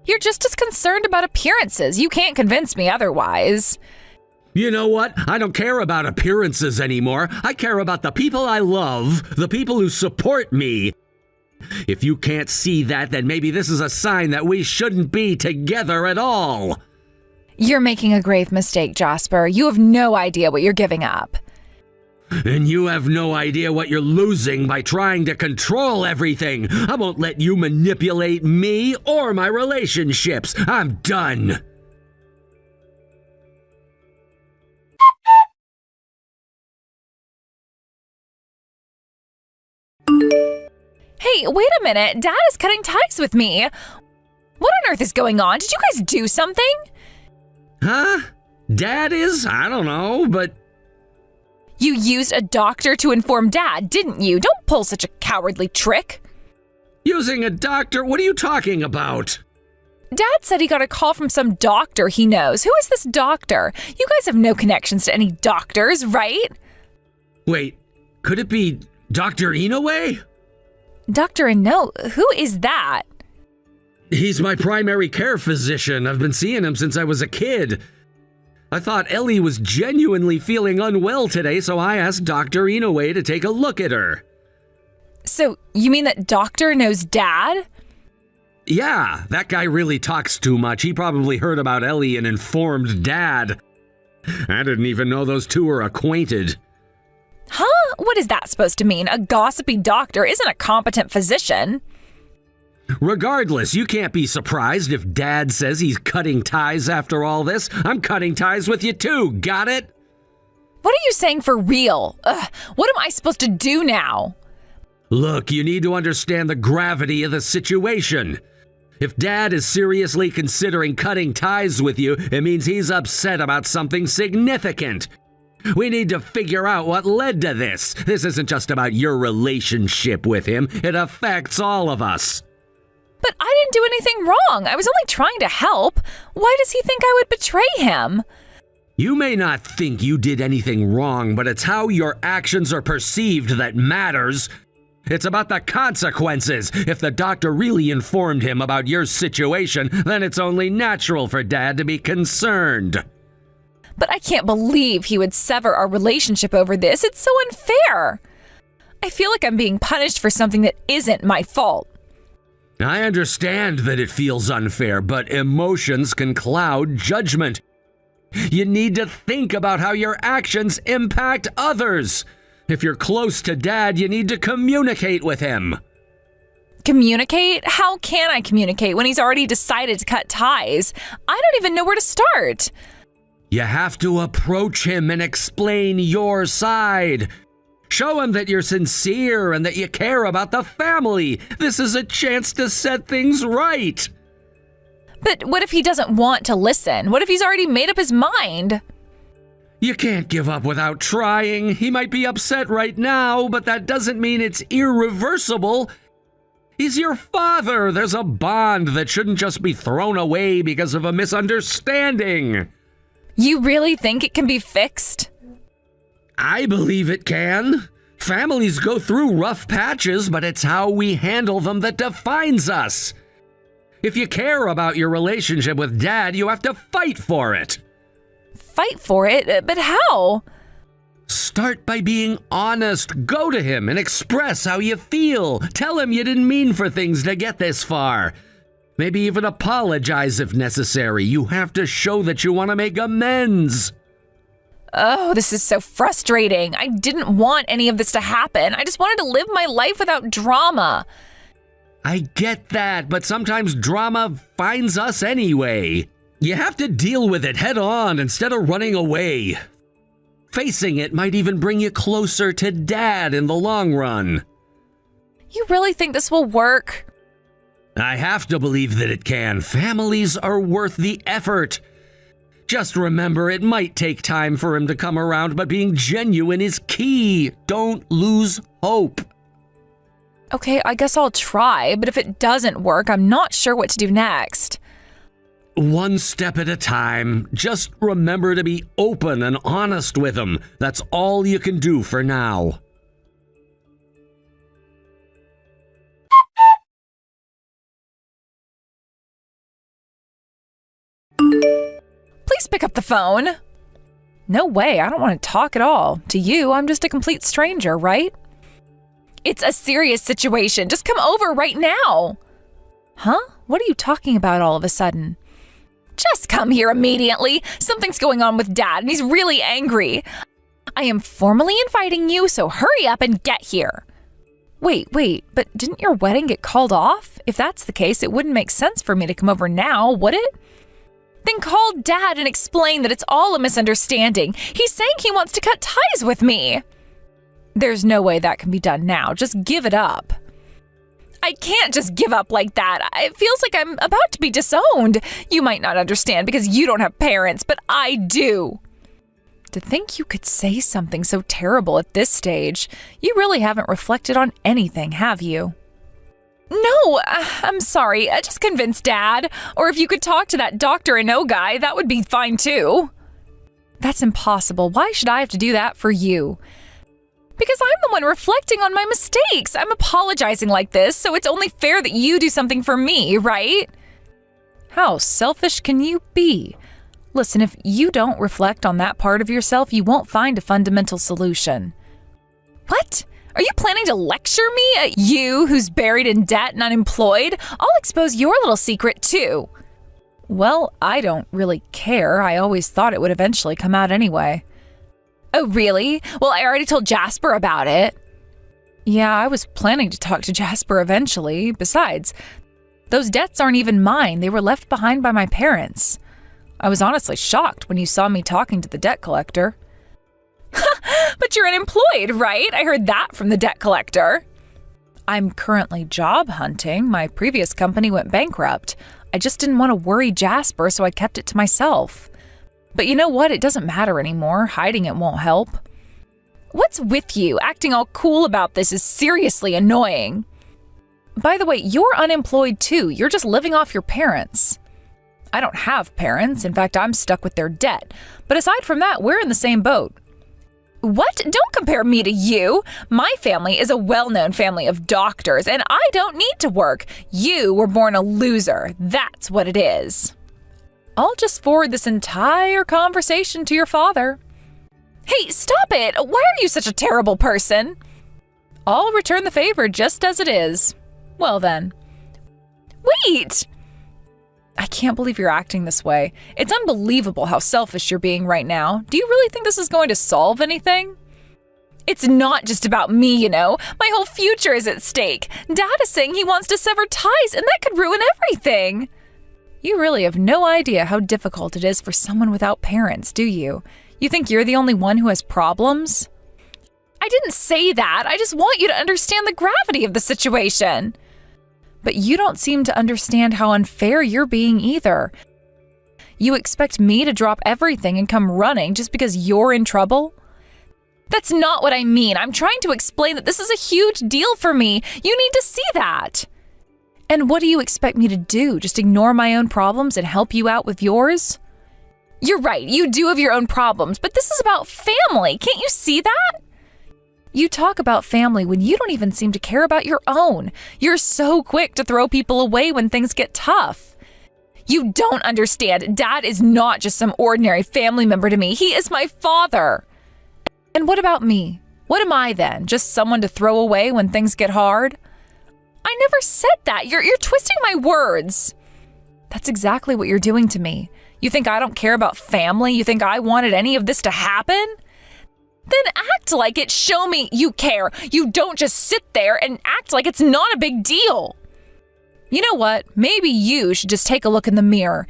You're just as concerned about appearances. You can't convince me otherwise. You know what? I don't care about appearances anymore. I care about the people I love, the people who support me. If you can't see that, then maybe this is a sign that we shouldn't be together at all. You're making a grave mistake, Jasper. You have no idea what you're giving up. And you have no idea what you're losing by trying to control everything. I won't let you manipulate me or my relationships. I'm done. Hey, wait a minute. Dad is cutting ties with me. What on earth is going on? Did you guys do something? Huh? Dad is? I don't know, but... You used a doctor to inform Dad, didn't you? Don't pull such a cowardly trick. Using a doctor? What are you talking about? Dad said he got a call from some doctor he knows. Who is this doctor? You guys have no connections to any doctors, right? Wait, could it be Dr. Inoue? Dr. Ino? Who is that? He's my primary care physician. I've been seeing him since I was a kid. I thought Ellie was genuinely feeling unwell today, so I asked Dr. Inoue to take a look at her. So, you mean that doctor knows Dad? Yeah, that guy really talks too much. He probably heard about Ellie and informed Dad. I didn't even know those two were acquainted. Huh? What is that supposed to mean? A gossipy doctor isn't a competent physician. Regardless, you can't be surprised if Dad says he's cutting ties after all this. I'm cutting ties with you too, got it? What are you saying for real? What am I supposed to do now? Look, you need to understand the gravity of the situation. If Dad is seriously considering cutting ties with you, it means he's upset about something significant. We need to figure out what led to this. This isn't just about your relationship with him. It affects all of us. But I didn't do anything wrong. I was only trying to help. Why does he think I would betray him? You may not think you did anything wrong, but it's how your actions are perceived that matters. It's about the consequences. If the doctor really informed him about your situation, then it's only natural for Dad to be concerned. But I can't believe he would sever our relationship over this. It's so unfair. I feel like I'm being punished for something that isn't my fault. I understand that it feels unfair, but emotions can cloud judgment. You need to think about how your actions impact others. If you're close to Dad, you need to communicate with him. Communicate? How can I communicate when he's already decided to cut ties? I don't even know where to start. You have to approach him and explain your side. Show him that you're sincere and that you care about the family. This is a chance to set things right. But what if he doesn't want to listen? What if he's already made up his mind? You can't give up without trying. He might be upset right now, but that doesn't mean it's irreversible. He's your father. There's a bond that shouldn't just be thrown away because of a misunderstanding. You really think it can be fixed? I believe it can. Families go through rough patches, but it's how we handle them that defines us. If you care about your relationship with Dad, you have to fight for it. Fight for it? But how? Start by being honest. Go to him and express how you feel. Tell him you didn't mean for things to get this far. Maybe even apologize if necessary. You have to show that you want to make amends. Oh, this is so frustrating. I didn't want any of this to happen. I just wanted to live my life without drama. I get that, but sometimes drama finds us anyway. You have to deal with it head on instead of running away. Facing it might even bring you closer to Dad in the long run. You really think this will work? I have to believe that it can. Families are worth the effort. Just remember, it might take time for him to come around, but being genuine is key. Don't lose hope. Okay, I guess I'll try, but if it doesn't work, I'm not sure what to do next. One step at a time. Just remember to be open and honest with him. That's all you can do for now. Please pick up the phone. No way, I don't want to talk at all. To you, I'm just a complete stranger, right? It's a serious situation. Just come over right now. Huh? What are you talking about all of a sudden? Just come here immediately. Something's going on with Dad, and he's really angry. I am formally inviting you, so hurry up and get here. Wait, but didn't your wedding get called off? If that's the case, it wouldn't make sense for me to come over now, would it? Then call Dad and explain that it's all a misunderstanding. He's saying he wants to cut ties with me. There's no way that can be done now. Just give it up. I can't just give up like that. It feels like I'm about to be disowned. You might not understand because you don't have parents, but I do. To think you could say something so terrible at this stage. You really haven't reflected on anything, have you? No, I'm sorry. Just convince Dad. Or if you could talk to that Dr. No guy, that would be fine too. That's impossible. Why should I have to do that for you? Because I'm the one reflecting on my mistakes. I'm apologizing like this, so it's only fair that you do something for me, right? How selfish can you be? Listen, if you don't reflect on that part of yourself, you won't find a fundamental solution. What? Are you planning to lecture me? You, who's buried in debt and unemployed? I'll expose your little secret, too. Well, I don't really care. I always thought it would eventually come out anyway. Oh, really? Well, I already told Jasper about it. Yeah, I was planning to talk to Jasper eventually. Besides, those debts aren't even mine. They were left behind by my parents. I was honestly shocked when you saw me talking to the debt collector. But you're unemployed, right? I heard that from the debt collector. I'm currently job hunting. My previous company went bankrupt. I just didn't want to worry Jasper, so I kept it to myself. But you know what? It doesn't matter anymore. Hiding it won't help. What's with you? Acting all cool about this is seriously annoying. By the way, you're unemployed too. You're just living off your parents. I don't have parents. In fact, I'm stuck with their debt. But aside from that, we're in the same boat. What? Don't compare me to you. My family is a well-known family of doctors, and I don't need to work. You were born a loser. That's what it is. I'll just forward this entire conversation to your father. Hey, stop it! Why are you such a terrible person? I'll return the favor just as it is. Well then. Wait! I can't believe you're acting this way. It's unbelievable how selfish you're being right now. Do you really think this is going to solve anything? It's not just about me, you know. My whole future is at stake. Dad is saying he wants to sever ties, and that could ruin everything. You really have no idea how difficult it is for someone without parents, do you? You think you're the only one who has problems? I didn't say that. I just want you to understand the gravity of the situation. But you don't seem to understand how unfair you're being either. You expect me to drop everything and come running just because you're in trouble? That's not what I mean. I'm trying to explain that this is a huge deal for me. You need to see that. And what do you expect me to do? Just ignore my own problems and help you out with yours? You're right. You do have your own problems, but this is about family. Can't you see that? You talk about family when you don't even seem to care about your own. You're so quick to throw people away when things get tough. You don't understand. Dad is not just some ordinary family member to me. He is my father. And what about me? What am I then? Just someone to throw away when things get hard? I never said that. You're twisting my words. That's exactly what you're doing to me. You think I don't care about family? You think I wanted any of this to happen? Then act like it. Show me you care. You don't just sit there and act like it's not a big deal. You know what? Maybe you should just take a look in the mirror.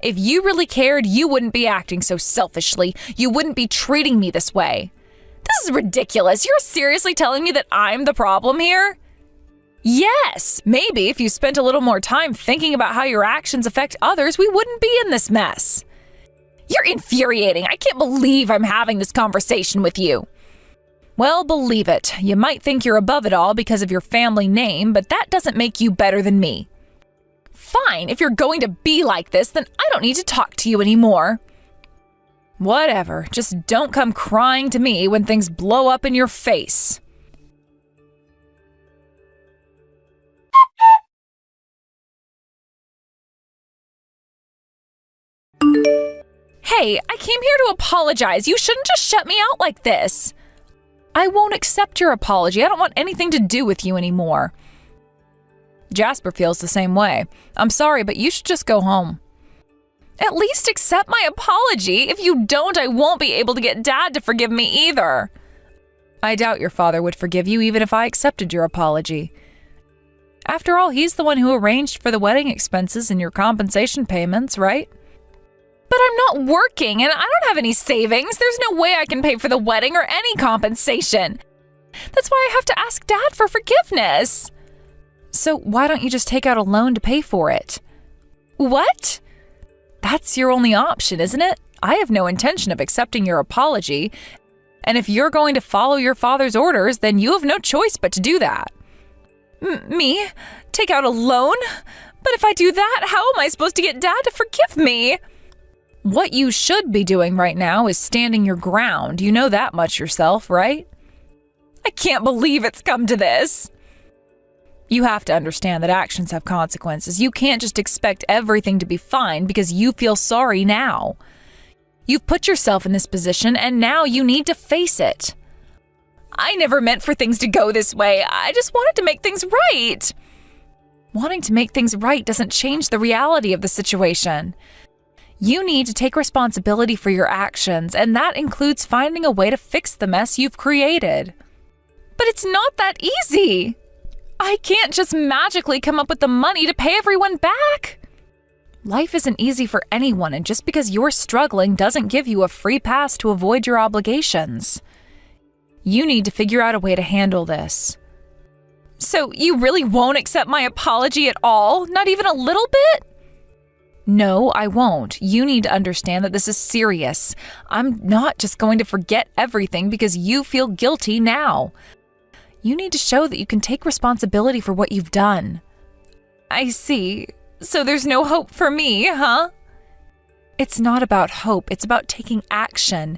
If you really cared, you wouldn't be acting so selfishly. You wouldn't be treating me this way. This is ridiculous. You're seriously telling me that I'm the problem here? Yes, maybe if you spent a little more time thinking about how your actions affect others, we wouldn't be in this mess. You're infuriating. I can't believe I'm having this conversation with you. Well, believe it. You might think you're above it all because of your family name, but that doesn't make you better than me. Fine, if you're going to be like this, then I don't need to talk to you anymore. Whatever, just don't come crying to me when things blow up in your face. Hey, I came here to apologize. You shouldn't just shut me out like this. I won't accept your apology. I don't want anything to do with you anymore. Jasper feels the same way. I'm sorry, but you should just go home. At least accept my apology. If you don't, I won't be able to get Dad to forgive me either. I doubt your father would forgive you even if I accepted your apology. After all, he's the one who arranged for the wedding expenses and your compensation payments, right? But I'm not working and I don't have any savings. There's no way I can pay for the wedding or any compensation. That's why I have to ask Dad for forgiveness. So why don't you just take out a loan to pay for it? What? That's your only option, isn't it? I have no intention of accepting your apology. And if you're going to follow your father's orders, then you have no choice but to do that. Me? Take out a loan? But if I do that, how am I supposed to get Dad to forgive me? What you should be doing right now is standing your ground. You know that much yourself, right? I can't believe it's come to this. You have to understand that actions have consequences. You can't just expect everything to be fine because you feel sorry now. You've put yourself in this position and now you need to face it. I never meant for things to go this way. I just wanted to make things right. Wanting to make things right doesn't change the reality of the situation. You need to take responsibility for your actions, and that includes finding a way to fix the mess you've created. But it's not that easy. I can't just magically come up with the money to pay everyone back. Life isn't easy for anyone, and just because you're struggling doesn't give you a free pass to avoid your obligations. You need to figure out a way to handle this. So you really won't accept my apology at all? Not even a little bit? No, I won't. You need to understand that this is serious. I'm not just going to forget everything because you feel guilty now. You need to show that you can take responsibility for what you've done. I see. So there's no hope for me, huh? It's not about hope. It's about taking action.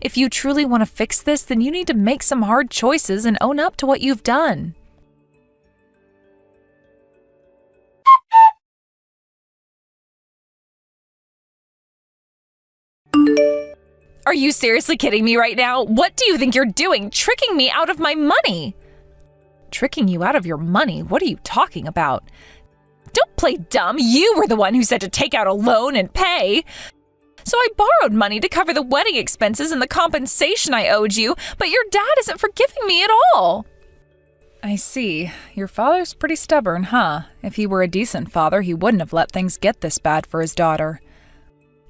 If you truly want to fix this, then you need to make some hard choices and own up to what you've done. Are you seriously kidding me right now? What do you think you're doing? Tricking me out of my money? Tricking you out of your money? What are you talking about? Don't play dumb. You were the one who said to take out a loan and pay. So I borrowed money to cover the wedding expenses and the compensation I owed you, but your dad isn't forgiving me at all. I see. Your father's pretty stubborn, huh? If he were a decent father, he wouldn't have let things get this bad for his daughter.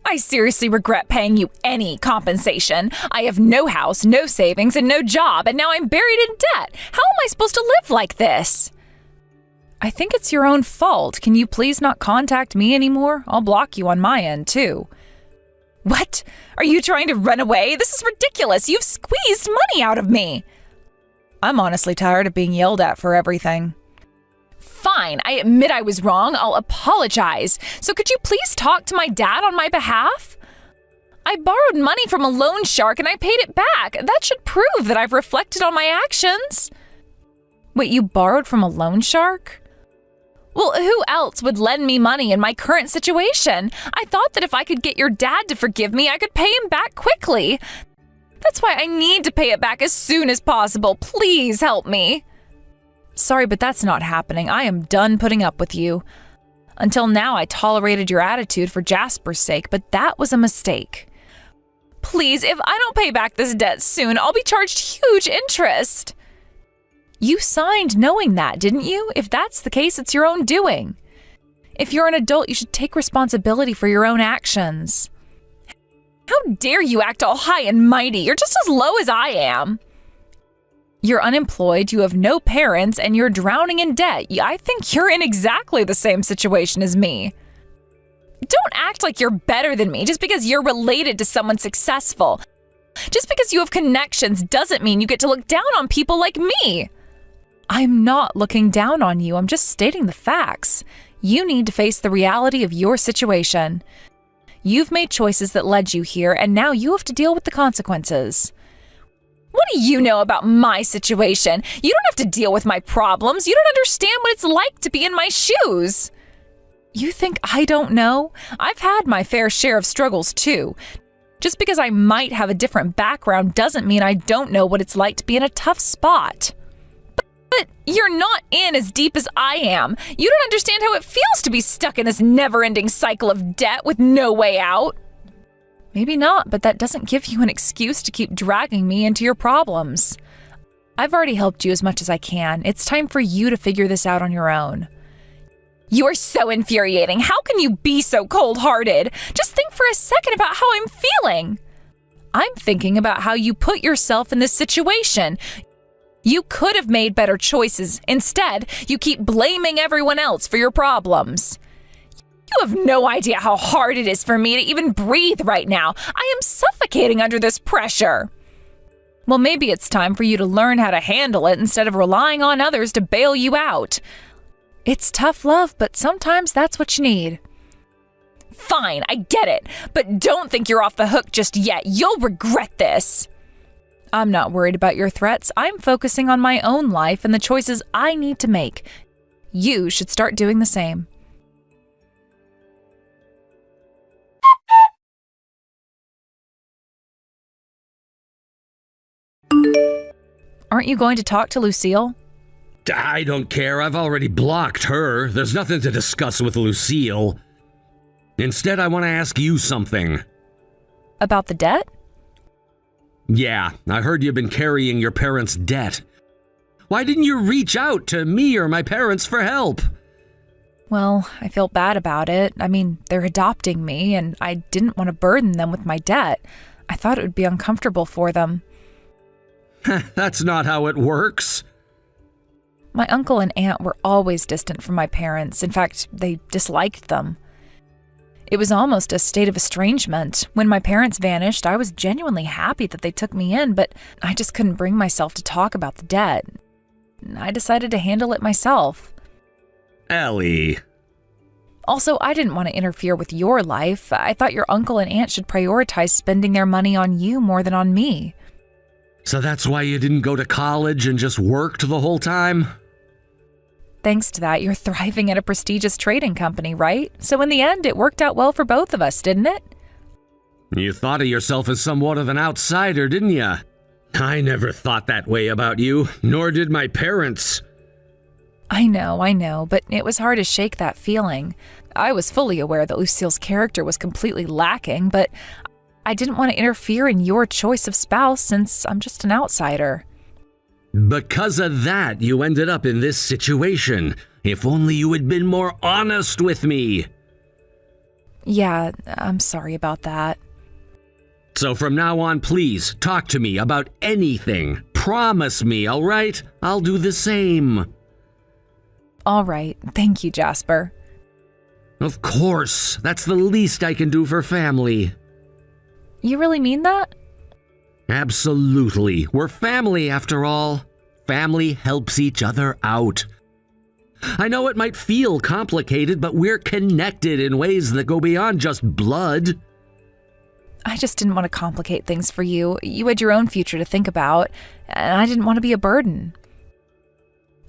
I seriously regret paying you any compensation. I have no house, no savings, and no job, and now I'm buried in debt. How am I supposed to live like this? I think it's your own fault. Can you please not contact me anymore? I'll block you on my end, too. What? Are you trying to run away? This is ridiculous. You've squeezed money out of me. I'm honestly tired of being yelled at for everything. Fine, I admit I was wrong. I'll apologize. So could you please talk to my dad on my behalf? I borrowed money from a loan shark and I paid it back. That should prove that I've reflected on my actions. Wait, you borrowed from a loan shark? Well, who else would lend me money in my current situation? I thought that if I could get your dad to forgive me, I could pay him back quickly. That's why I need to pay it back as soon as possible. Please help me. Sorry, but that's not happening. I am done putting up with you. Until now, I tolerated your attitude for Jasper's sake, but that was a mistake. Please, if I don't pay back this debt soon, I'll be charged huge interest. You signed knowing that, didn't you? If that's the case, it's your own doing. If you're an adult, you should take responsibility for your own actions. How dare you act all high and mighty? You're just as low as I am. You're unemployed, you have no parents, and you're drowning in debt. I think you're in exactly the same situation as me. Don't act like you're better than me just because you're related to someone successful. Just because you have connections doesn't mean you get to look down on people like me. I'm not looking down on you. I'm just stating the facts. You need to face the reality of your situation. You've made choices that led you here, and now you have to deal with the consequences. What do you know about my situation? You don't have to deal with my problems. You don't understand what it's like to be in my shoes. You think I don't know? I've had my fair share of struggles too. Just because I might have a different background doesn't mean I don't know what it's like to be in a tough spot. But you're not in as deep as I am. You don't understand how it feels to be stuck in this never-ending cycle of debt with no way out. Maybe not, but that doesn't give you an excuse to keep dragging me into your problems. I've already helped you as much as I can. It's time for you to figure this out on your own. You're so infuriating. How can you be so cold-hearted? Just think for a second about how I'm feeling. I'm thinking about how you put yourself in this situation. You could have made better choices. Instead, you keep blaming everyone else for your problems. You have no idea how hard it is for me to even breathe right now. I am suffocating under this pressure. Well, maybe it's time for you to learn how to handle it instead of relying on others to bail you out. It's tough love, but sometimes that's what you need. Fine, I get it, but don't think you're off the hook just yet. You'll regret this. I'm not worried about your threats. I'm focusing on my own life and the choices I need to make. You should start doing the same. Aren't you going to talk to Lucille? I don't care. I've already blocked her. There's nothing to discuss with Lucille. Instead, I want to ask you something. About the debt? Yeah, I heard you've been carrying your parents' debt. Why didn't you reach out to me or my parents for help? Well, I felt bad about it. I mean, they're adopting me, and I didn't want to burden them with my debt. I thought it would be uncomfortable for them. That's not how it works. My uncle and aunt were always distant from my parents. In fact, they disliked them. It was almost a state of estrangement. When my parents vanished, I was genuinely happy that they took me in, but I just couldn't bring myself to talk about the debt. I decided to handle it myself. Ellie. Also, I didn't want to interfere with your life. I thought your uncle and aunt should prioritize spending their money on you more than on me. So that's why you didn't go to college and just worked the whole time? Thanks to that, you're thriving at a prestigious trading company, right? So in the end, it worked out well for both of us, didn't it? You thought of yourself as somewhat of an outsider, didn't you? I never thought that way about you, nor did my parents. I know, but it was hard to shake that feeling. I was fully aware that Lucille's character was completely lacking, but I didn't want to interfere in your choice of spouse since I'm just an outsider. Because of that, you ended up in this situation. If only you had been more honest with me. Yeah, I'm sorry about that. So from now on, please, talk to me about anything. Promise me, all right? I'll do the same. All right. Thank you, Jasper. Of course. That's the least I can do for family. You really mean that? Absolutely. We're family, after all. Family helps each other out. I know it might feel complicated, but we're connected in ways that go beyond just blood. I just didn't want to complicate things for you. You had your own future to think about, and I didn't want to be a burden.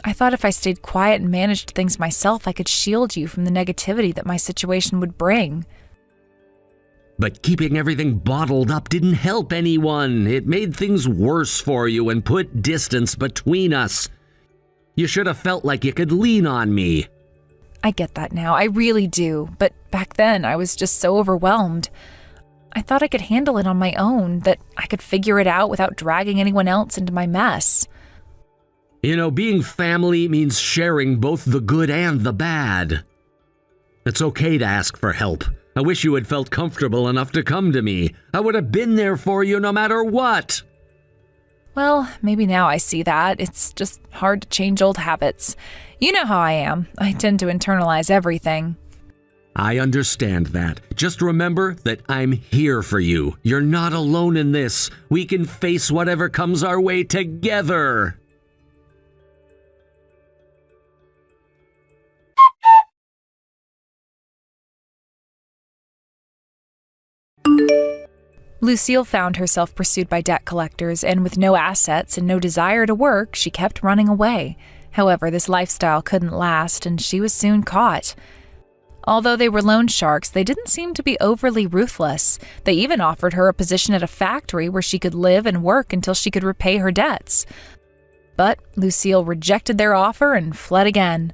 I thought if I stayed quiet and managed things myself, I could shield you from the negativity that my situation would bring. But keeping everything bottled up didn't help anyone. It made things worse for you and put distance between us. You should have felt like you could lean on me. I get that now, I really do. But back then, I was just so overwhelmed. I thought I could handle it on my own, that I could figure it out without dragging anyone else into my mess. You know, being family means sharing both the good and the bad. It's okay to ask for help. I wish you had felt comfortable enough to come to me. I would have been there for you no matter what. Well, maybe now I see that. It's just hard to change old habits. You know how I am. I tend to internalize everything. I understand that. Just remember that I'm here for you. You're not alone in this. We can face whatever comes our way together. Lucille found herself pursued by debt collectors, and with no assets and no desire to work, she kept running away. However, this lifestyle couldn't last, and she was soon caught. Although they were loan sharks, they didn't seem to be overly ruthless. They even offered her a position at a factory where she could live and work until she could repay her debts. But Lucille rejected their offer and fled again.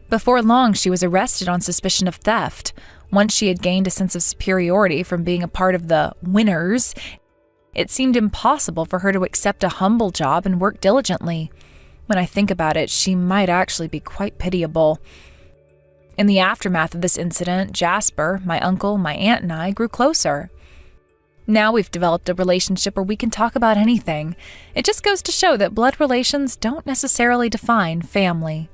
Before long, she was arrested on suspicion of theft. Once she had gained a sense of superiority from being a part of the winners, it seemed impossible for her to accept a humble job and work diligently. When I think about it, she might actually be quite pitiable. In the aftermath of this incident, Jasper, my uncle, my aunt, and I grew closer. Now we've developed a relationship where we can talk about anything. It just goes to show that blood relations don't necessarily define family.